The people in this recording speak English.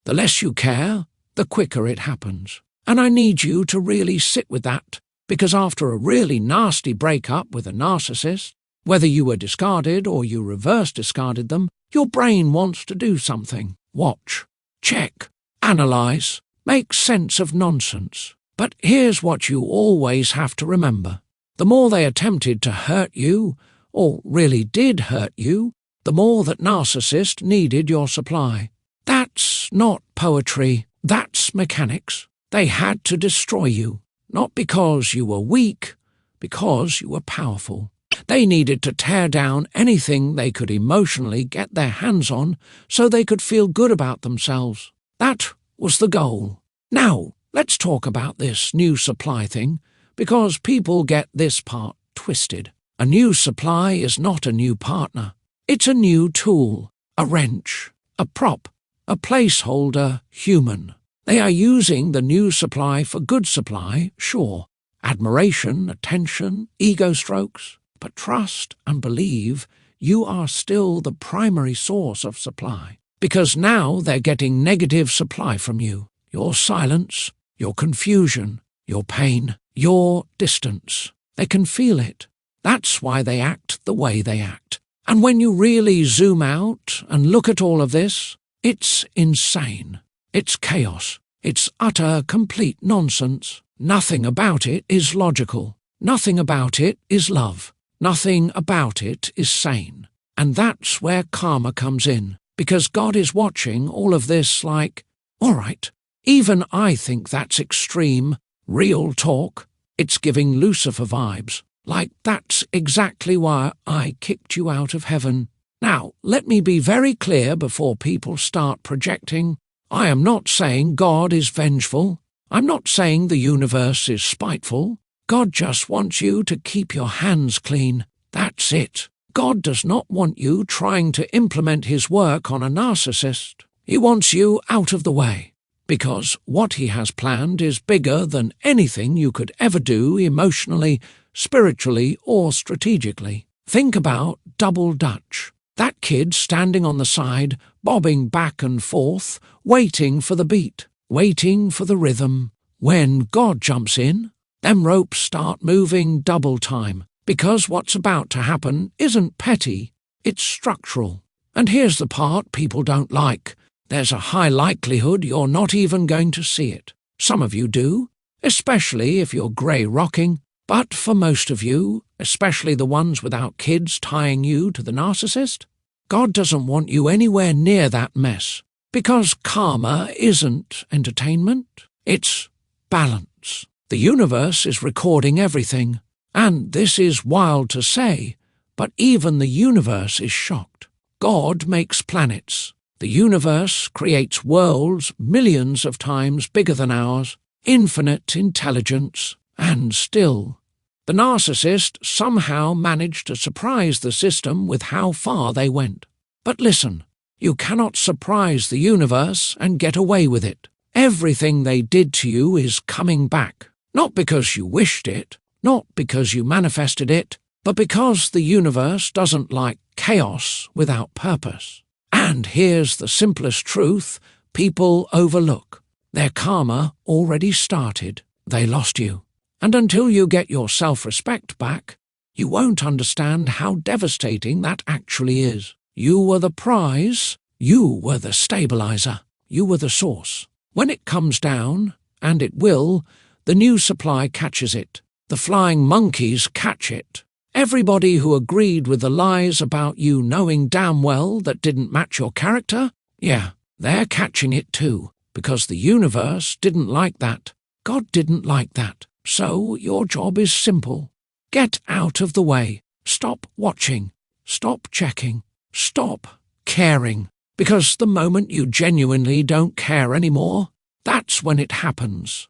The less you care, the quicker it happens. And I need you to really sit with that, because after a really nasty breakup with a narcissist, whether you were discarded or you reverse discarded them, your brain wants to do something. Watch, check, analyze, make sense of nonsense. But here's what you always have to remember. The more they attempted to hurt you, or really did hurt you, the more that narcissist needed your supply. That's not poetry, that's mechanics. They had to destroy you, not because you were weak, because you were powerful. They needed to tear down anything they could emotionally get their hands on so they could feel good about themselves. That was the goal. Now, let's talk about this new supply thing, because people get this part twisted. A new supply is not a new partner. It's a new tool, a wrench, a prop, a placeholder human. They are using the new supply for good supply, sure. Admiration, attention, ego strokes. But trust and believe you are still the primary source of supply. Because now they're getting negative supply from you. Your silence, your confusion, your pain, your distance. They can feel it. That's why they act the way they act. And when you really zoom out and look at all of this, it's insane. It's chaos. It's utter, complete nonsense. Nothing about it is logical. Nothing about it is love. Nothing about it is sane. And that's where karma comes in. Because God is watching all of this like, all right, even I think that's extreme, real talk. It's giving Lucifer vibes. Like that's exactly why I kicked you out of heaven. Now, let me be very clear before people start projecting. I am not saying God is vengeful. I'm not saying the universe is spiteful. God just wants you to keep your hands clean. That's it. God does not want you trying to implement his work on a narcissist. He wants you out of the way. Because what he has planned is bigger than anything you could ever do emotionally, spiritually, or strategically. Think about Double Dutch. That kid standing on the side, bobbing back and forth, waiting for the beat, waiting for the rhythm. When God jumps in, them ropes start moving double time, because what's about to happen isn't petty, it's structural. And here's the part people don't like. There's a high likelihood you're not even going to see it. Some of you do, especially if you're grey rocking, but for most of you, especially the ones without kids tying you to the narcissist, God doesn't want you anywhere near that mess. Because karma isn't entertainment, it's balance. The universe is recording everything, and this is wild to say, but even the universe is shocked. God makes planets. The universe creates worlds millions of times bigger than ours, infinite intelligence, and still, the narcissist somehow managed to surprise the system with how far they went. But listen, you cannot surprise the universe and get away with it. Everything they did to you is coming back, not because you wished it, not because you manifested it, but because the universe doesn't like chaos without purpose. And here's the simplest truth people overlook. Their karma already started. They lost you. And until you get your self-respect back, you won't understand how devastating that actually is. You were the prize. You were the stabilizer. You were the source. When it comes down, and it will, the new supply catches it. The flying monkeys catch it. Everybody who agreed with the lies about you knowing damn well that didn't match your character, yeah, they're catching it too, because the universe didn't like that. God didn't like that. So your job is simple. Get out of the way. Stop watching. Stop checking. Stop caring. Because the moment you genuinely don't care anymore, that's when it happens.